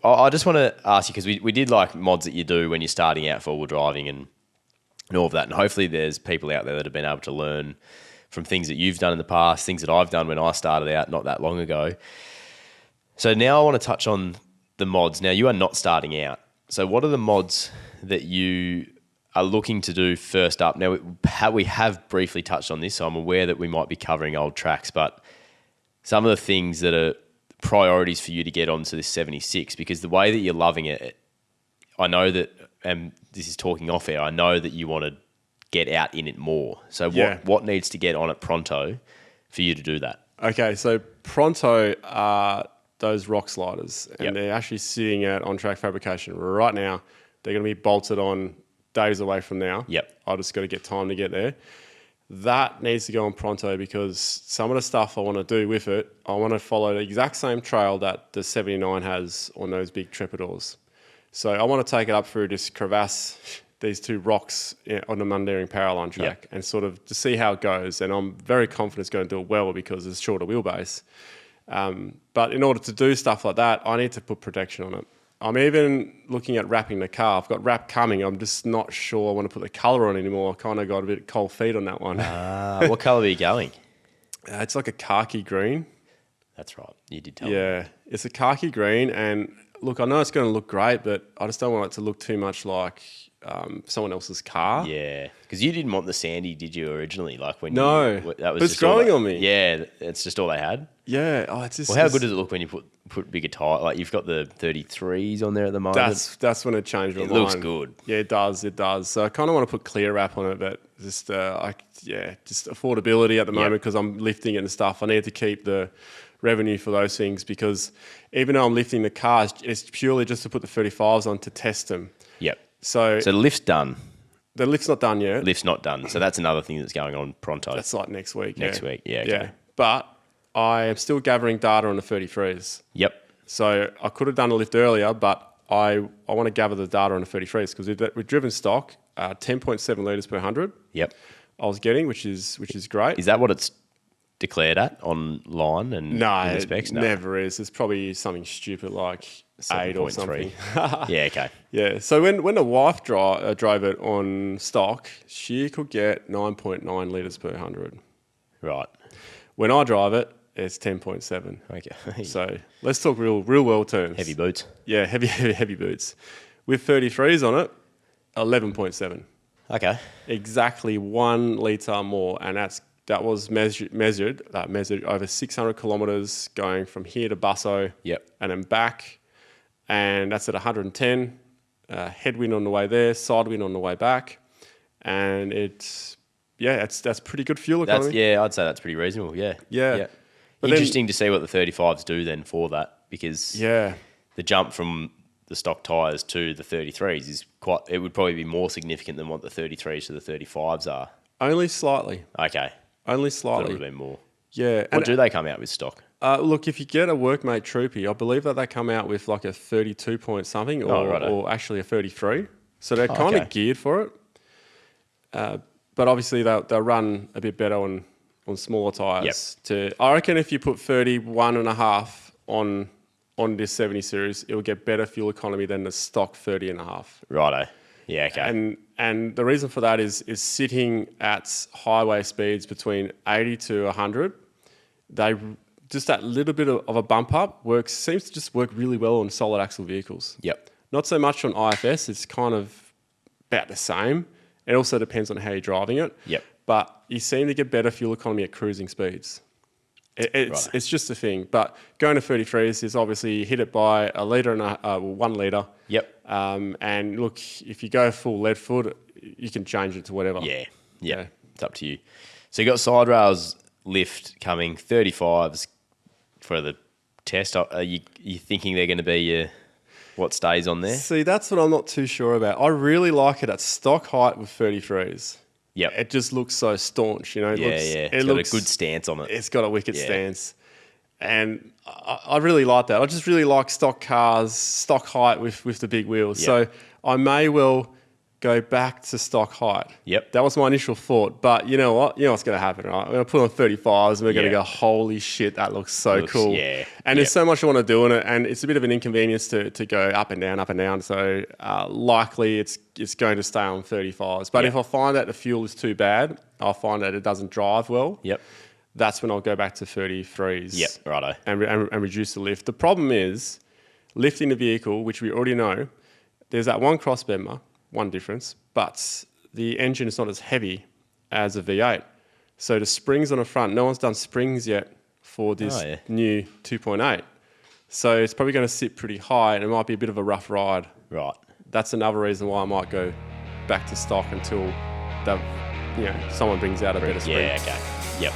I just want to ask you, because we did like mods that you do when you're starting out four-wheel driving and all of that. And hopefully there's people out there that have been able to learn from things that you've done in the past, things that I've done when I started out not that long ago. So now I want to touch on the mods. Now, you are not starting out. So what are the mods that you are looking to do first up? Now, we have briefly touched on this, so I'm aware that we might be covering old tracks, but some of the things that are priorities for you to get onto this 76, because the way that you're loving it, I know that, and this is talking off air, I know that you want to get out in it more. So what needs to get on it pronto for you to do that? Okay, so pronto are those rock sliders, and they're actually sitting at on-track fabrication right now. They're going to be bolted on days away from now. I just got to get time to get there. That needs to go on pronto because some of the stuff I want to do with it, I want to follow the exact same trail that the 79 has on those big trepidors. So I want to take it up through this crevasse, these two rocks on the Mundaring Powerline track and sort of to see how it goes. And I'm very confident it's going to do it well because it's shorter wheelbase. But in order to do stuff like that, I need to put protection on it. I'm even looking at wrapping the car. I've got wrap coming. I'm just not sure I want to put the colour on anymore. I kind of got a bit cold feet on that one. What colour are you going? It's like a khaki green. That's right. You did tell me. Yeah, it's a khaki green. And look, I know it's going to look great, but I just don't want it to look too much like someone else's car. Yeah, because you didn't want the sandy, did you, originally? Like when that was but it's growing on me. Yeah, it's just all they had. Yeah, it's just. Well, how good does it look when you put bigger tire? Like you've got the 33s on there at the moment. That's when it changed my mind. It looks good. Yeah, it does. So I kind of want to put clear wrap on it, but just just affordability at the moment because I'm lifting it and stuff. I need to keep the revenue for those things because even though I'm lifting the cars, it's purely just to put the 35s on to test them. Yep. So the lift's done. The lift's not done yet. Lift's not done. So that's another thing that's going on pronto. That's like next week. Next week, yeah. Okay. Yeah. But I am still gathering data on the 33s. Yep. So I could have done a lift earlier, but I want to gather the data on the 33s because we've driven stock 10.7 litres per 100. Yep. I was getting, which is great. Is that what it's declared at online and in the specs? No, it never is. It's probably something stupid like 8 or something. Yeah, okay. Yeah, so when the wife drove it on stock, she could get 9.9 litres per 100. Right. When I drive it, it's 10.7. Okay. So let's talk real world terms. Heavy boots. Yeah, heavy boots. With 33s on it, 11.7. Okay. Exactly 1 litre more, and that was measured over 600 kilometres going from here to Busso and then back, and that's at 110. Headwind on the way there, sidewind on the way back, and that's pretty good fuel economy. I'd say that's pretty reasonable. Yeah. But interesting to see what the 35s do then for that because the jump from the stock tyres to the 33s it would probably be more significant than what the 33s to the 35s are. Only slightly. Okay. Only slightly. That would have been more. Yeah. What do they come out with stock? Look, if you get a workmate troopy, I believe that they come out with like a 32 point something or actually a 33. So they're kind of geared for it. But obviously they'll run a bit better on smaller tyres. I reckon if you put 31.5 on this 70 series, it will get better fuel economy than the stock 30.5. Righto. Yeah, okay. And the reason for that is sitting at highway speeds between 80 to 100. Just that little bit of a bump up seems to just work really well on solid axle vehicles. Yep. Not so much on IFS. It's kind of about the same. It also depends on how you're driving it. Yep. But you seem to get better fuel economy at cruising speeds. It's just a thing. But going to 33s is obviously hit it by 1 litre. Yep. And look, if you go full lead foot, you can change it to whatever. Yeah. It's up to you. So you got side rails lift coming, 35s for the test. Are you thinking they're going to be what stays on there? See, that's what I'm not too sure about. I really like it at stock height with 33s. Yep. It just looks so staunch, you know. It's got a good stance on it. It's got a wicked stance. And I really like that. I just really like stock cars, stock height with the big wheels. Yep. So I may well go back to stock height. Yep. That was my initial thought. But you know what? You know what's going to happen, right? We're going to put on 35s and we're going to go, holy shit, that looks so cool. Yeah. And there's so much I want to do in it. And it's a bit of an inconvenience to go up and down, up and down. So likely it's going to stay on 35s. But if I find that the fuel is too bad, I'll find that it doesn't drive well. Yep. That's when I'll go back to 33s. Yep, righto. And reduce the lift. The problem is lifting the vehicle, which we already know, there's that one crossbender, one difference, but the engine is not as heavy as a V8. So the springs on the front, no one's done springs yet for this new 2.8. So it's probably going to sit pretty high and it might be a bit of a rough ride. Right. That's another reason why I might go back to stock until someone brings out a better spring. Yeah, okay. Yep.